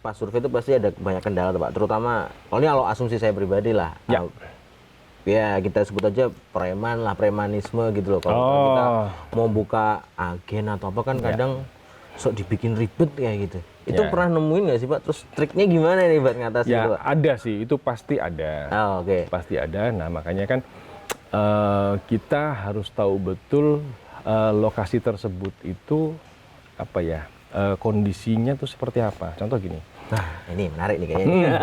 pas survei itu pasti ada banyak kendala tuh Pak, terutama ini kalau asumsi saya pribadi lah. Ya. Ya kita sebut aja preman lah, premanisme gitu loh. Kalau kita mau buka agen atau apa kan kadang sok dibikin ribet kayak gitu. Itu pernah nemuin nggak sih Pak? Terus triknya gimana nih buat ngatasin itu Pak? Ada sih, itu pasti ada. Pasti ada. Nah makanya kan kita harus tahu betul lokasi tersebut itu apa ya, kondisinya tuh seperti apa. Contoh gini. Nah ini menarik nih kayaknya.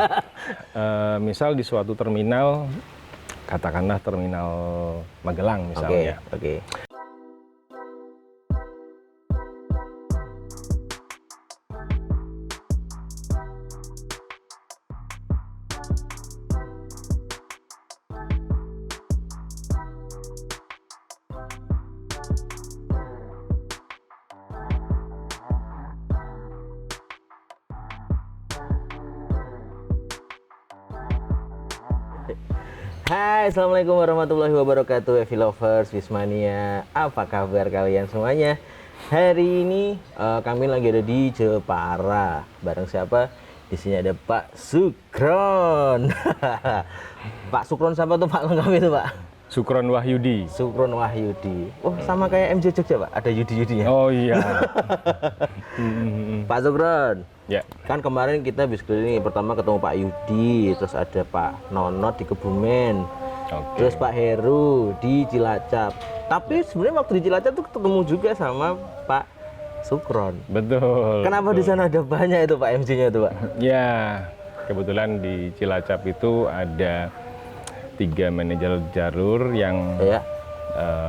Misal di suatu terminal, katakanlah terminal Magelang misalnya. Hai, assalamualaikum warahmatullahi wabarakatuh, Evi Lovers, Wismania. Apa kabar kalian semuanya? Hari ini kami lagi ada di Jepara. Bareng siapa? Di sini ada Pak Sukron. Pak Sukron siapa tuh Pak lengkap itu Pak? Sukron Wahyudi. Sukron Wahyudi. Oh sama kayak MJ Jogja Pak? Ada Yudi-Yudinya? Oh iya. Pak Sukron. Ya. Kan kemarin kita habis ini pertama ketemu Pak Yudi, terus ada Pak Nonot di Kebumen, terus Pak Heru di Cilacap. Tapi sebenarnya waktu di Cilacap tuh ketemu juga sama Pak Sukron. Betul. Kenapa di sana ada banyak itu Pak MC-nya itu Pak? Ya, kebetulan di Cilacap itu ada 3 manajer jalur yang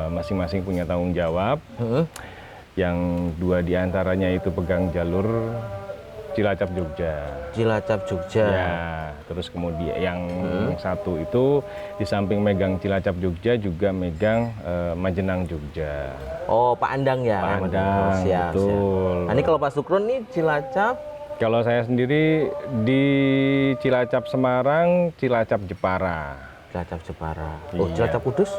masing-masing punya tanggung jawab. Yang 2 diantaranya itu pegang jalur Cilacap Jogja. Cilacap Jogja. Ya, terus kemudian yang satu itu di samping megang Cilacap Jogja juga megang Majenang Jogja. Oh, Pak Andang ya. Pak Andang, siap, betul. Nah, ini kalau Pak Sukron nih Cilacap. Kalau saya sendiri di Cilacap Semarang, Cilacap Jepara. Cilacap Jepara. Oh, Cilacap Kudus?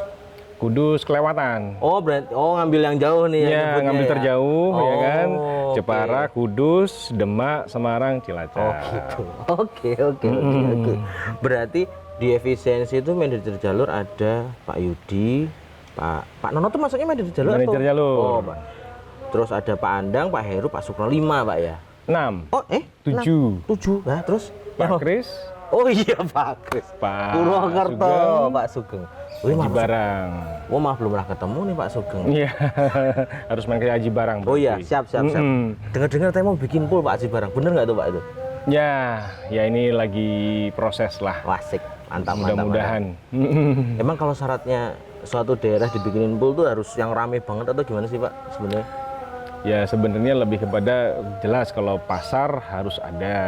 Kudus kelewatan. Oh, berarti ngambil yang jauh nih. Iya, ngambil terjauh ya kan. Jepara, Okay. Kudus, Demak, Semarang, Cilacap. Oh gitu. Oke. Berarti di efisiensi itu manajer jalur ada Pak Yudi, Pak Nono tuh masuknya manajer jalur Manajer atau? jalur. Oh, Pak. Terus ada Pak Andang, Pak Heru, Pak Sukron 5 Pak ya. 6. Oh, 7. 7. Nah, terus Pak Kris. Oh iya Pak Kris. Pak Purwokerto, Sugeng, Pak Sugeng. Haji Barang. Oh, maaf belum pernah ketemu nih Pak Sugeng. Iya. Harus main ke Haji Barang. Oh iya, siap. Dengar-dengar saya mau bikin pool Pak Haji Barang. Bener nggak tuh Pak itu? Ya ini lagi proses lah. Wasik, mantap. Mudah-mudahan. Emang kalau syaratnya suatu daerah dibikinin pool tuh harus yang rame banget atau gimana sih Pak sebenarnya? Ya sebenarnya lebih kepada jelas kalau pasar harus ada.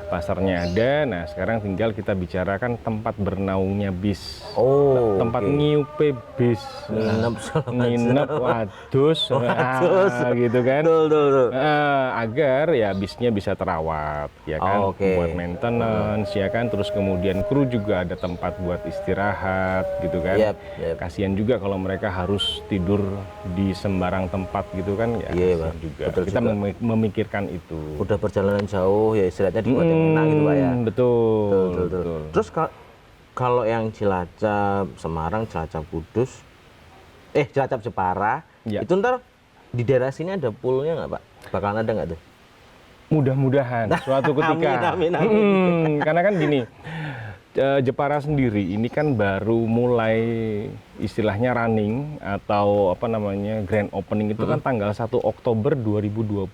Pasarnya ada, nah sekarang tinggal kita bicarakan tempat bernaungnya bis. Tempat ngiupe bis. Nginep wadus, gitu kan. Agar ya bisnya bisa terawat, ya kan, buat maintenance, ya kan. Terus kemudian kru juga ada tempat buat istirahat, gitu kan. Kasihan juga kalau mereka harus tidur di sembarang tempat, gitu kan. Ya kasihan juga. Kita memikirkan itu. Udah perjalanan jauh, ya istilahnya dibuat yang enak gitu Pak ya. Betul. Terus kalau yang Cilacap Semarang, Cilacap Kudus, Cilacap Jepara, itu ntar di daerah sini ada poolnya nggak Pak? Bakalan ada nggak tuh? Mudah-mudahan suatu ketika. Amin. Karena kan gini, Jepara sendiri ini kan baru mulai istilahnya running atau apa namanya grand opening itu kan tanggal 1 Oktober 2021.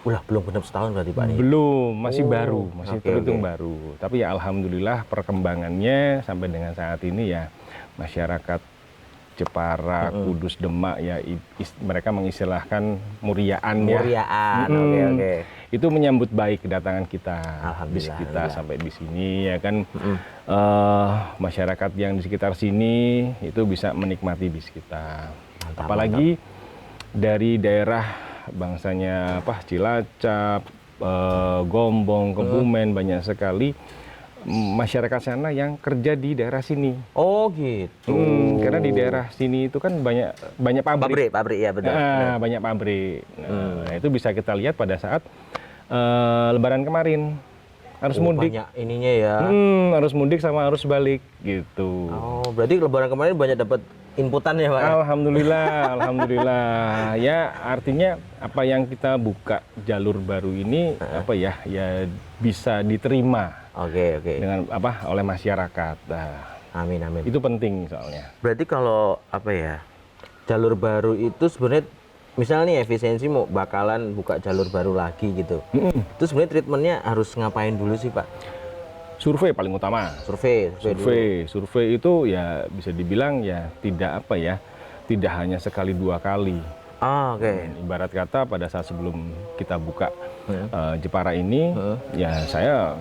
Udah belum genap setahun berarti Pak nih? Belum, masih baru, masih terhitung baru. Tapi ya alhamdulillah perkembangannya sampai dengan saat ini ya masyarakat Jepara, Kudus, Demak ya mereka mengistilahkan muriaan ya. Oke. Itu menyambut baik kedatangan kita, bis kita sampai di sini ya kan. Masyarakat yang di sekitar sini itu bisa menikmati bis kita. Apalagi dari daerah bangsanya Cilacap, Gombong, Kebumen, banyak sekali masyarakat sana yang kerja di daerah sini. Oh gitu. Karena di daerah sini itu kan banyak pabrik. Pabrik ya betul. Banyak pabrik. Nah, itu bisa kita lihat pada saat Lebaran kemarin. Harus mudik. Banyak ininya ya. Harus mudik sama harus balik gitu. Oh, berarti Lebaran kemarin banyak dapat inputan ya, Pak? Alhamdulillah, alhamdulillah. Ya, artinya apa yang kita buka jalur baru ini apa ya bisa diterima. Oke. Dengan apa oleh masyarakat. Nah, amin. itu penting soalnya. Berarti kalau apa ya, jalur baru itu sebenarnya misalnya efisiensi mau bakalan buka jalur baru lagi gitu. Itu sebenarnya treatmentnya harus ngapain dulu sih, Pak? Survei paling utama. Survei itu ya bisa dibilang ya tidak hanya sekali 2 kali. Oke. Ibarat kata pada saat sebelum kita buka Jepara ini, ya saya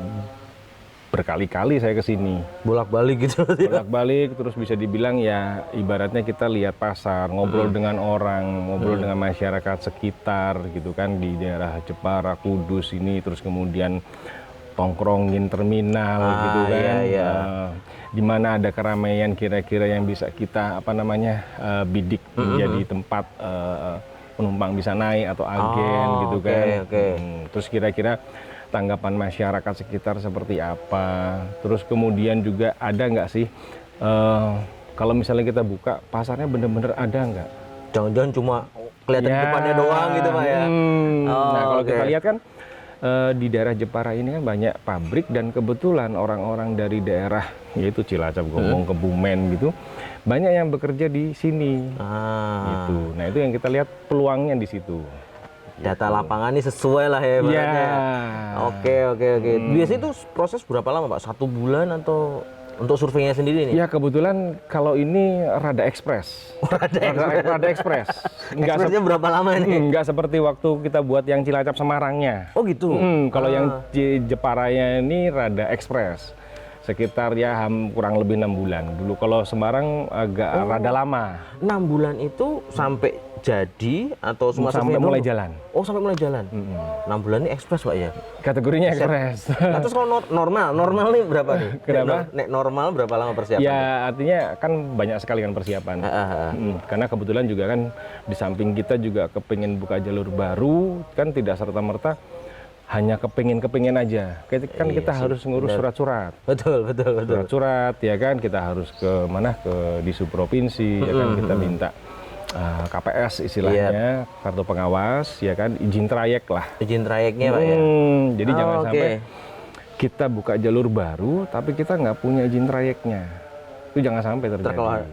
berkali-kali saya ke sini. Bolak-balik gitu. Bolak-balik, terus bisa dibilang ya ibaratnya kita lihat pasar, ngobrol dengan orang, ngobrol dengan masyarakat sekitar gitu kan di daerah Jepara, Kudus ini, terus kemudian tongkrongin terminal gitu kan. Iya. Di mana ada keramaian kira-kira yang bisa kita bidik menjadi tempat penumpang bisa naik atau agen gitu kan. Terus kira-kira tanggapan masyarakat sekitar seperti apa. Terus kemudian juga ada nggak sih kalau misalnya kita buka pasarnya bener-bener ada nggak? Jangan-jangan cuma kelihatan depannya doang gitu, Pak ya. Nah, kalau kita lihat kan di daerah Jepara ini kan banyak pabrik dan kebetulan orang-orang dari daerah yaitu Cilacap, Gombong, Kebumen gitu banyak yang bekerja di sini. Gitu. Nah, itu yang kita lihat peluangnya di situ. Data lapangan ini sesuai lah ya ibaratnya. Oke. Biasanya itu proses berapa lama, Pak? 1 bulan atau untuk surveinya sendiri nih? Ya kebetulan kalau ini rada ekspres. Rada ekspres. Ekspresnya berapa lama ini? Enggak seperti waktu kita buat yang Cilacap Semarangnya. Oh gitu? Kalau yang Jeparanya ini rada ekspres. Sekitar ya kurang lebih 6 bulan. Dulu kalau Semarang agak rada lama. 6 bulan itu sampai jadi atau sampai mulai jalan? Oh, sampai mulai jalan. 6 bulan ini ekspres, Pak ya? Kategorinya ekspres. Nah, terus kalau normal nih berapa nih? Kenapa? Nek normal berapa lama persiapan? Ya artinya kan banyak sekali kan persiapan. Karena kebetulan juga kan di samping kita juga kepingin buka jalur baru, kan tidak serta-merta hanya kepingin aja. Kan kita harus ngurus surat-surat. Betul. Surat-surat ya kan, kita harus ke Disub Provinsi ya kan, kita minta KPS istilahnya, kartu pengawas ya kan, izin trayek lah. Izin trayeknya, Pak ya. Jadi jangan sampai kita buka jalur baru tapi kita nggak punya izin trayeknya. Itu jangan sampai terjadi.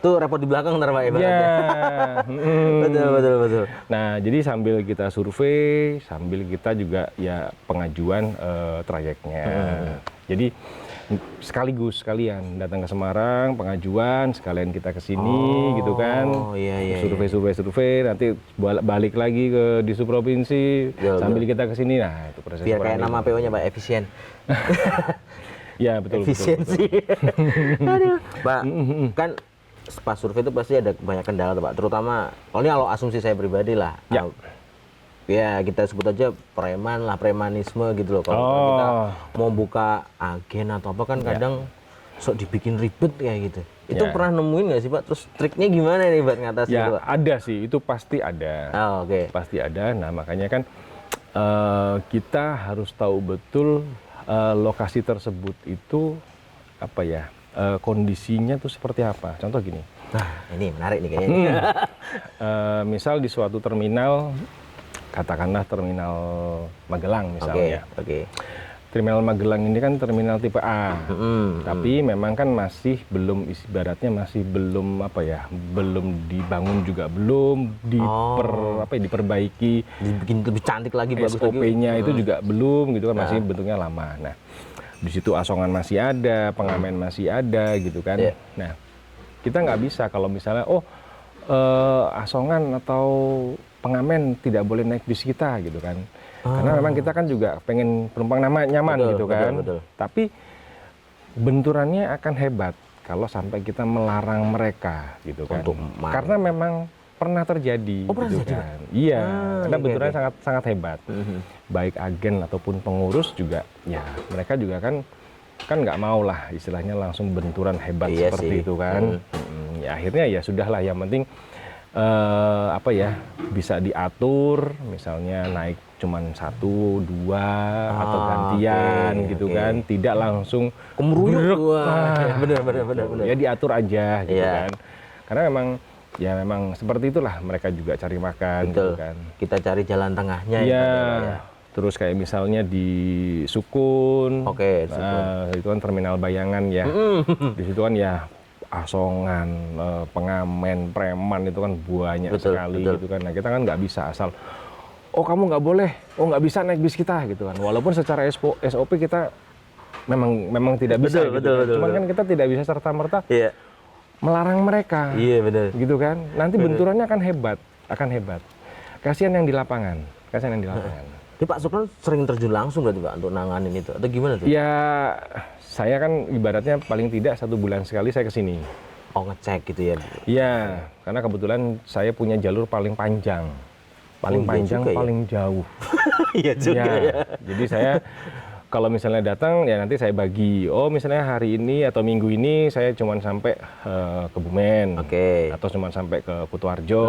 Itu repot di belakang ntar, Pak ibaratnya. Betul. Nah, jadi sambil kita survei, sambil kita juga ya pengajuan trayeknya. Jadi sekalian datang ke Semarang, pengajuan, sekalian kita ke sini gitu kan. Survei, nanti balik lagi ke Disub Provinsi, sambil kita ke sini. Nah, itu proses. Biar kayak nama PO-nya, Pak, efisien. Ya, betul. Efisiensi. Aduh, Pak, kan pas survei itu pasti ada banyak kendala, Pak. Terutama kalau asumsi saya pribadi lah. Ya kita sebut aja premanisme gitu loh. Kalau kita mau buka agen atau apa kan kadang sok dibikin ribet kayak gitu. Itu pernah nemuin nggak sih, Pak? Terus triknya gimana nih buat ngatasin itu, Pak? Ada sih, itu pasti ada. Pasti ada. Nah, makanya kan kita harus tahu betul lokasi tersebut itu kondisinya tuh seperti apa. Contoh gini. Nah, ini menarik nih kayaknya. Misal di suatu terminal, katakanlah terminal Magelang misalnya. Terminal Magelang ini kan terminal tipe A. Tapi memang kan masih belum, ibaratnya masih belum belum dibangun juga, belum diperbaiki, dibikin lebih cantik lagi, bagus lagi. SOP-nya itu juga belum gitu kan, masih bentuknya lama. Nah, di situ asongan masih ada, pengamen masih ada gitu kan. Nah, kita nggak bisa kalau misalnya asongan atau pengamen tidak boleh naik bis kita gitu kan. Karena memang kita kan juga pengen penumpang nyaman gitu kan. Tapi benturannya akan hebat kalau sampai kita melarang mereka gitu kan. Karena memang pernah terjadi gitu kan. Iya, karena benturannya sangat hebat. Baik agen ataupun pengurus juga ya, mereka juga kan nggak mau lah istilahnya langsung benturan hebat seperti itu kan. Ya akhirnya ya sudahlah, yang penting bisa diatur, misalnya naik cuman 1, 2 atau gantian gitu kan, tidak langsung kemeruyuk. Bener. Ya diatur aja gitu Iya. kan. Karena memang seperti itulah mereka juga cari makan. Betul. Gitu kan. Kita cari jalan tengahnya Iya. ya. Terus kayak misalnya di Sukun. Oke, Itu kan terminal bayangan ya. Di situ kan ya asongan, pengamen, preman itu kan banyak sekali gitu kan. Nah kita kan nggak bisa asal, oh kamu nggak boleh, oh nggak bisa naik bis kita gitu kan. Walaupun secara SOP kita memang tidak bisa gitu kan. Cuman kan kita tidak bisa serta-merta melarang mereka. Iya benar. Gitu kan. Nanti benturannya akan hebat. Kasihan yang di lapangan. Jadi Pak Sukron sering terjun langsung berarti Pak untuk nanganin itu atau gimana tuh? Ya saya kan ibaratnya paling tidak 1 bulan sekali saya kesini. Oh ngecek gitu ya? Iya, karena kebetulan saya punya jalur paling panjang. Paling jauh. Iya juga ya. Jadi saya kalau misalnya datang ya nanti saya bagi. Oh misalnya hari ini atau minggu ini saya cuma sampai ke Bumen. Atau cuma sampai ke Kutoarjo.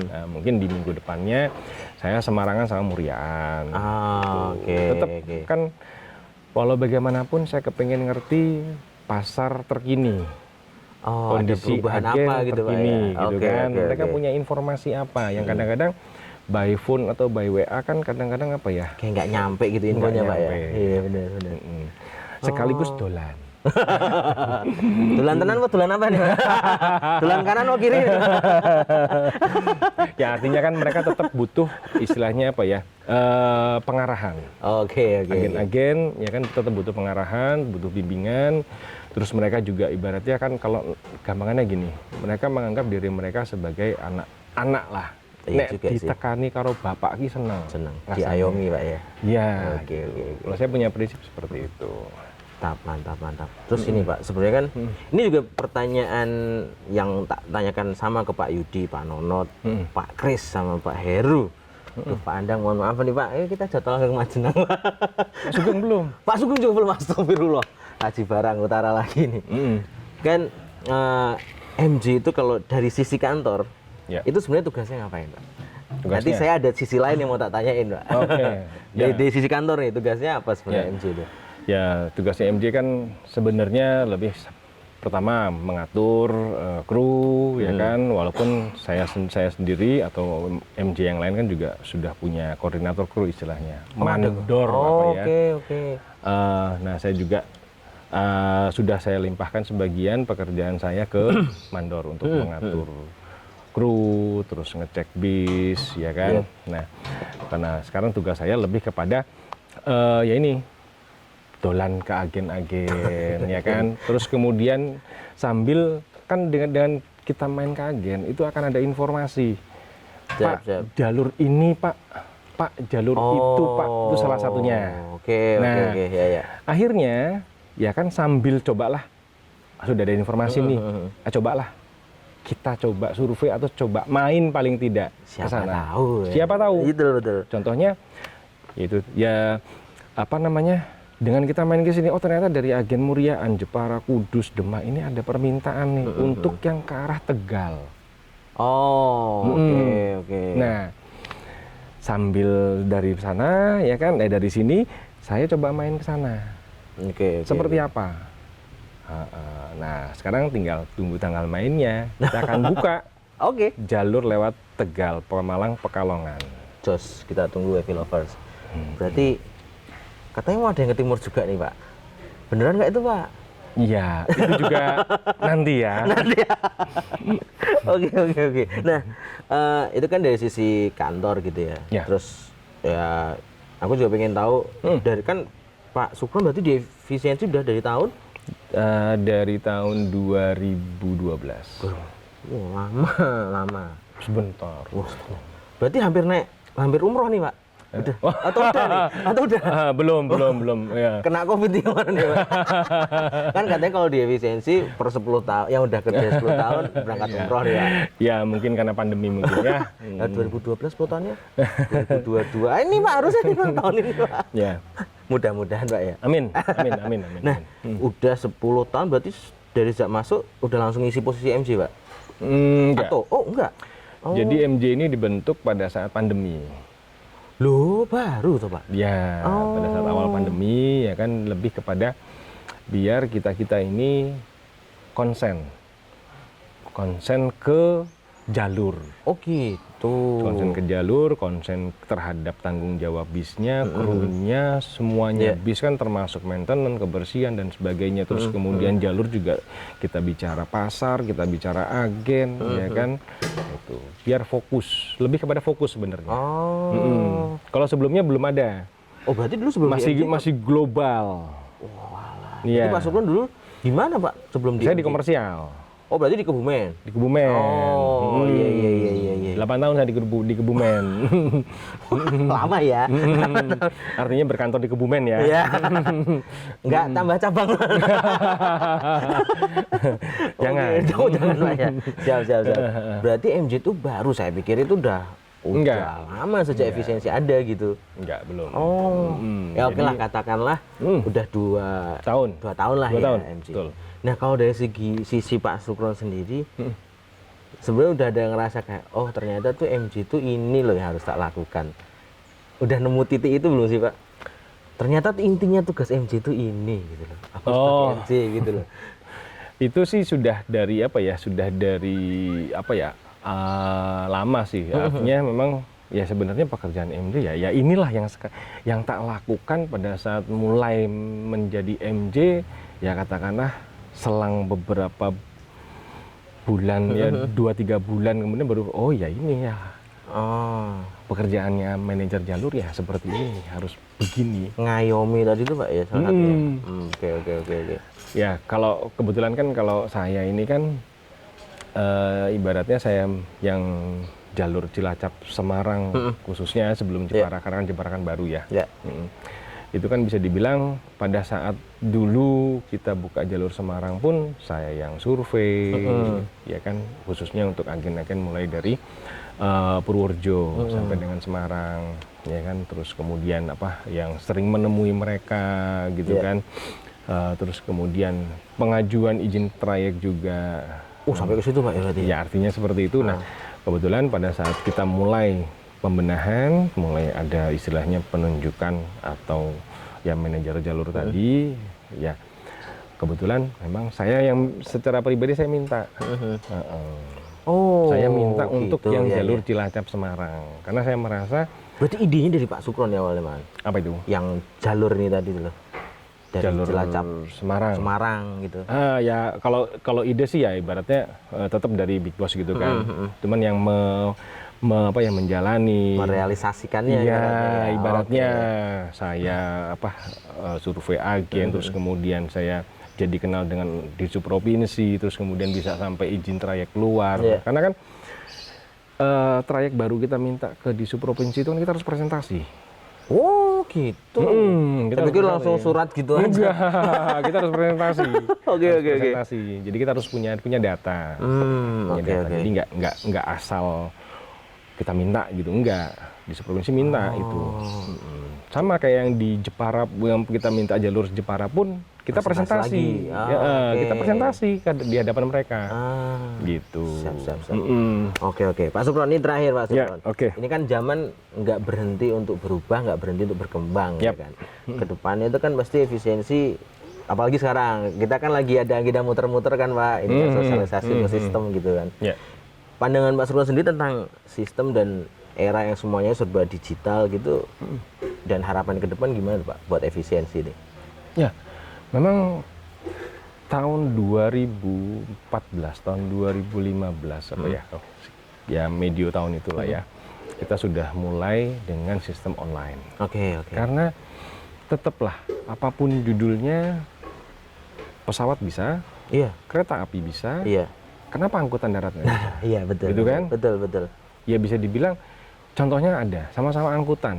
Nah, mungkin di minggu depannya saya Semarangan sama Muryaan. Tetap kan walau bagaimanapun saya kepengen ngerti pasar terkini. Kondisi agen gitu terkini gitu kan. Mereka punya informasi apa yang kadang-kadang by phone atau by WA kan kadang-kadang apa ya? Kayak nggak nyampe gitu infonya Pak ya? Iya benar. Sekaligus dolan. Dolan tenan apa dolan apa nih Pak? Dolan kanan atau kiri? Ya artinya kan mereka tetap butuh istilahnya apa ya? Pengarahan. Agen-agen ya kan tetap butuh pengarahan, butuh bimbingan. Terus mereka juga ibaratnya kan kalau gampangannya gini, mereka menganggap diri mereka sebagai anak lah. Nek ditekani karo bapak ki seneng. Diayomi Pak ya. Iya. Kalau saya punya prinsip seperti itu. Mantap. Terus ini Pak, sebenarnya kan ini juga pertanyaan yang tak tanyakan sama ke Pak Yudi, Pak Nonot, Pak Kris sama Pak Heru. Pak Andang, mohon maaf nih Pak, kita jadwal ke Majenang Pak. Pak Sugeng belum? Pak Sugeng juga belum, astagfirullah. Haji Barang Utara lagi nih. Kan MJ itu kalau dari sisi kantor, itu sebenarnya tugasnya ngapain Pak? Nanti saya ada sisi lain yang mau tak tanyain Pak. Dari sisi kantor nih, tugasnya apa sebenarnya MJ itu? Ya, tugasnya MJ kan sebenarnya lebih pertama mengatur kru ya kan, walaupun saya sendiri atau MJ yang lain kan juga sudah punya koordinator kru istilahnya, mandor apa ya. Nah, saya juga sudah saya limpahkan sebagian pekerjaan saya ke mandor untuk mengatur kru, terus ngecek bis ya kan. Nah, karena sekarang tugas saya lebih kepada ya ini dolan ke agen-agen ya kan. Terus kemudian sambil kan dengan kita main ke agen itu akan ada informasi. Pak, jalur ini Pak, jalur itu Pak, itu salah satunya. Akhirnya ya kan sambil cobalah, sudah ada informasi nih, cobalah kita coba survei atau coba main paling tidak ke sana. Siapa tahu. Betul. Contohnya itu ya apa namanya? Dengan kita main ke sini, oh ternyata dari agen Muryaan, Jepara, Kudus, Demak ini ada permintaan nih untuk yang ke arah Tegal. Nah, sambil dari sana ya kan, dari sini saya coba main ke sana. Seperti apa? Nah, sekarang tinggal tunggu tanggal mainnya. Kita akan buka jalur lewat Tegal, Pemalang, Pekalongan. Jos, kita tunggu Happy Lovers. Berarti katanya mau ada yang ke timur juga nih Pak. Beneran nggak itu Pak? Iya, itu juga nanti ya. Oke. Nah, itu kan dari sisi kantor gitu ya. Terus ya, aku juga pengen tahu dari kan Pak Sukron berarti di efisiensi udah dari tahun? Dari tahun 2012. Lama. Sebentar. Berarti hampir umroh nih Pak? Udah. Atau udah? Belum ya. Kena Covid di kemarin ya Pak? Kan katanya kalau di efisiensi per 10 tahun, yang udah kerja 10 tahun berangkat umroh nih Pak. Ya mungkin karena pandemi mungkin ya. 2012 tahunnya? 2022. Ini Pak harusnya di tahun ini Pak. Ya. Mudah-mudahan Pak ya. Amin. Nah, udah 10 tahun berarti dari sejak masuk udah langsung isi posisi MJ Pak? Enggak. Atau? Enggak. Jadi MJ ini dibentuk pada saat pandemi. Loh, baru tuh Pak? Ya, pada saat awal pandemi ya kan lebih kepada biar kita ini konsen ke jalur. Oh gitu. Konsen ke jalur, konsen terhadap tanggung jawab bisnya, krunya, semuanya. Bis kan termasuk maintenance, kebersihan dan sebagainya. Terus kemudian jalur juga kita bicara pasar, kita bicara agen, ya kan. Itu biar fokus, lebih kepada fokus sebenarnya. Kalau sebelumnya belum ada. Oh berarti dulu sebelum masih global. Walah. Jadi Pak Sukron dulu di mana Pak sebelum Saya di komersial. Oh berarti di Kebumen? Di Kebumen. Oh iya. 8 tahun saya di Kebumen. Lama ya. Artinya berkantor di Kebumen ya. Iya. Nggak tambah cabang. Jangan. Jangan lah ya. Siap. Berarti MJ itu baru, saya pikir itu udah lama sejak efisiensi ada gitu. Enggak, belum. Oh. Ya oke lah, katakanlah udah 2 tahun lah ya MJ. Betul. Nah kalau dari sisi Pak Sukron sendiri, sebenarnya udah ada yang ngerasa kayak, oh ternyata tuh MJ tuh ini loh yang harus tak lakukan. Udah nemu titik itu belum sih Pak? Ternyata intinya tugas MJ itu ini gitu loh. Aku harus pakai MJ gitu loh. Itu sih sudah dari lama sih. Artinya memang ya sebenarnya pekerjaan MJ ya inilah yang tak lakukan pada saat mulai menjadi MJ, ya katakanlah selang beberapa bulan ya 2-3 bulan kemudian baru oh ya ini ya pekerjaannya manajer jalur ya seperti ini, harus begini. Ngayomi tadi tuh Pak ya salah satunya. Oke. Ya kalau kebetulan kan kalau saya ini kan ibaratnya saya yang jalur Cilacap Semarang khususnya sebelum Jepara, karena kan Jepara kan baru ya. Itu kan bisa dibilang pada saat dulu kita buka jalur Semarang pun saya yang survei, ya kan, khususnya untuk agen-agen mulai dari Purworejo sampai dengan Semarang, ya kan, terus kemudian yang sering menemui mereka gitu kan, terus kemudian pengajuan izin trayek juga. Sampai ke situ Pak ya berarti? Ya artinya seperti itu. Nah kebetulan pada saat kita mulai pembenahan, mulai ada istilahnya penunjukan atau ya manajer jalur tadi, ya kebetulan memang saya yang secara pribadi saya minta, saya minta untuk gitu, yang ya, jalur Cilacap Semarang, karena saya merasa. Berarti idenya dari Pak Sukron ya awalnya Man? Apa itu? Yang jalur ini tadi loh. Dari jalur Cilacap Semarang gitu. Ya kalau ide sih ya ibaratnya tetap dari Big Boss gitu kan. Cuman yang menjalani, merealisasikannya ya ibaratnya saya survei agen, terus kemudian saya jadi kenal dengan di subprovinsi, terus kemudian bisa sampai izin trayek keluar. Karena kan trayek baru kita minta ke di subprovinsi itu kan kita harus presentasi. Oh gitu. Kita pikir langsung surat gitu aja. Enggak, kita harus presentasi. Oke. Jadi kita harus punya data. Data. Jadi nggak asal kita minta gitu, enggak. Di provinsi minta itu. Sama kayak yang di Jepara, yang kita minta jalur Jepara pun kita presentasi. Kita presentasi di hadapan mereka. Gitu. Siap. Oke. Pak Sukron, ini terakhir Pak Sukron. Ini kan zaman nggak berhenti untuk berubah, nggak berhenti untuk berkembang, ya kan. Kedepannya itu kan pasti efisiensi. Apalagi sekarang kita kan lagi ada agenda muter-muter kan Pak. Ini kan sosialisasi ke sistem gitu kan. Pandangan Pak Sukron sendiri tentang sistem dan era yang semuanya serba digital gitu, dan harapan ke depan gimana Pak buat efisiensi ini? Ya, memang tahun 2014, tahun 2015 ya medio tahun itulah ya, kita sudah mulai dengan sistem online. Oke. Karena tetaplah apapun judulnya, pesawat bisa, kereta api bisa, kenapa angkutan darat nggak bisa? Iya betul. Gitu kan? Betul. Ya bisa dibilang, contohnya ada, sama-sama angkutan.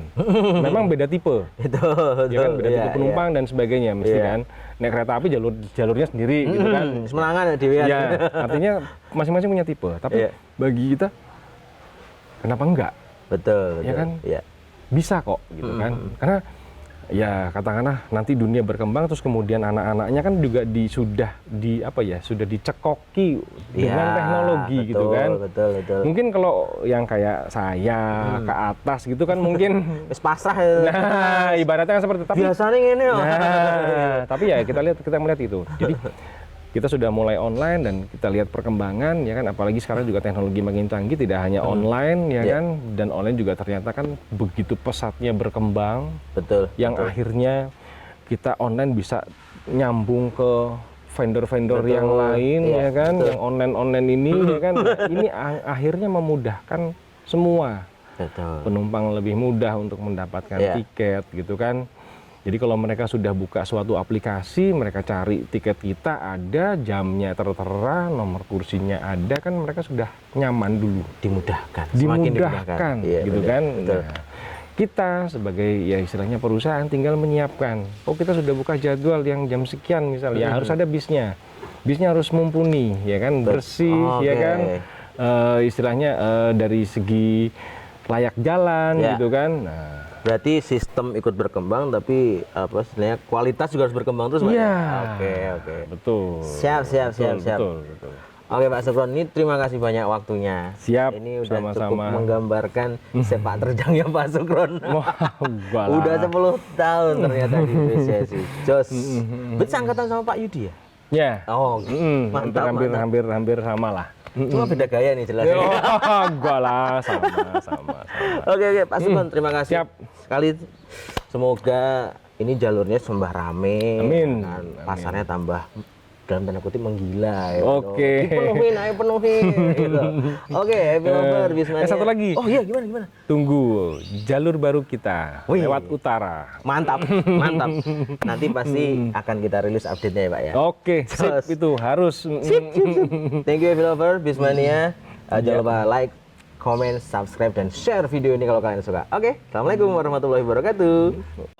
Memang beda tipe. Betul. Ya kan, beda tipe penumpang dan sebagainya, mesti kan. Naik kereta api jalurnya sendiri gitu kan. Semelangan Dewi. Ya, artinya masing-masing punya tipe. Tapi bagi kita, kenapa enggak? Betul. Ya kan? Bisa kok gitu kan. Karena ya katakanlah nanti dunia berkembang terus kemudian anak-anaknya kan juga sudah dicekoki dengan teknologi betul, gitu kan. Betul. Mungkin kalau yang kayak saya ke atas gitu kan mungkin wis pasrah ya. Nah, ibaratnya kan seperti tapi biasanya ngene ya. Tapi ya kita melihat itu. Jadi kita sudah mulai online dan kita lihat perkembangan ya kan, apalagi sekarang juga teknologi makin canggih, tidak hanya online ya kan, dan online juga ternyata kan begitu pesatnya berkembang. Betul. Akhirnya kita online bisa nyambung ke vendor-vendor yang lain ya kan, yang online ini ya kan. Nah, ini akhirnya memudahkan semua. Penumpang lebih mudah untuk mendapatkan tiket gitu kan. Jadi kalau mereka sudah buka suatu aplikasi, mereka cari tiket kita ada, jamnya tertera, nomor kursinya ada, kan mereka sudah nyaman dulu. Dimudahkan. Gitu kan. Nah, kita sebagai ya istilahnya perusahaan tinggal menyiapkan. Oh, kita sudah buka jadwal yang jam sekian misalnya, ya harus ada bisnya. Bisnya harus mumpuni, ya kan, bersih, ya kan. Istilahnya dari segi layak jalan gitu kan. Nah, berarti sistem ikut berkembang, tapi apa istilahnya kualitas juga harus berkembang terus, Pak? Iya. Oke. Betul. Siap. Betul. Oke, Pak Sukron, ini terima kasih banyak waktunya. Siap. Ini udah sama-sama. cukup menggambarkan sepak terjangnya Pak Sukron. Wah, udah 10 tahun ternyata di PSSI. Jos. Berarti angkatan sama Pak Yudi ya? Ya. Oh, mantap. Hampir sama lah. Cuma beda gaya nih jelas. Enggak lah, sama. Oke, Pak Sukron, terima kasih. Siap. Sekali, semoga ini jalurnya sembah rame. Amin. Pasarnya tambah dalam tanda kutip menggila. Ya, Oke. Dipenuhin. Gitu. Oke, Happy Lover, Bismania. Satu lagi. Oh iya, gimana? Tunggu jalur baru kita lewat utara. Mantap. Nanti pasti akan kita rilis update-nya ya, Pak ya. Oke, sip itu harus. Sip. Thank you Happy Lover, Bismania. Jangan lupa like, comment, subscribe, dan share video ini kalau kalian suka. Oke, Assalamualaikum warahmatullahi wabarakatuh.